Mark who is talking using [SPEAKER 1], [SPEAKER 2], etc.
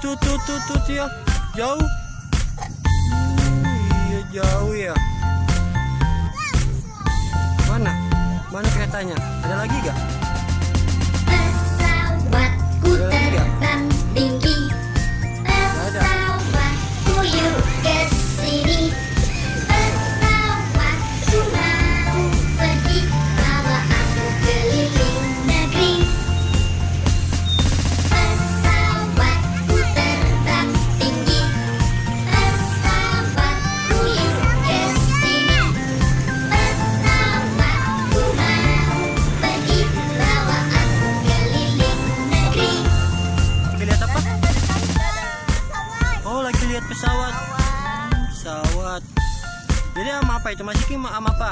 [SPEAKER 1] Tut ya. Jauh. Iya jauh ya. Mana keretanya? Ada lagi gak?
[SPEAKER 2] Pesawatku terbang tinggi. Pesawatku yuk kesini. Pesawatku mau pergi, bawa aku keliling negeri. Pesawatku terbang tinggi. Pesawatku yuk kesini. Pesawatku mau pergi, bawa aku keliling negeri.
[SPEAKER 1] Lagi lihat apa? Oh, lagi lihat pesawat. Pesawat. Jadi sama apa itu? Masih sama apa?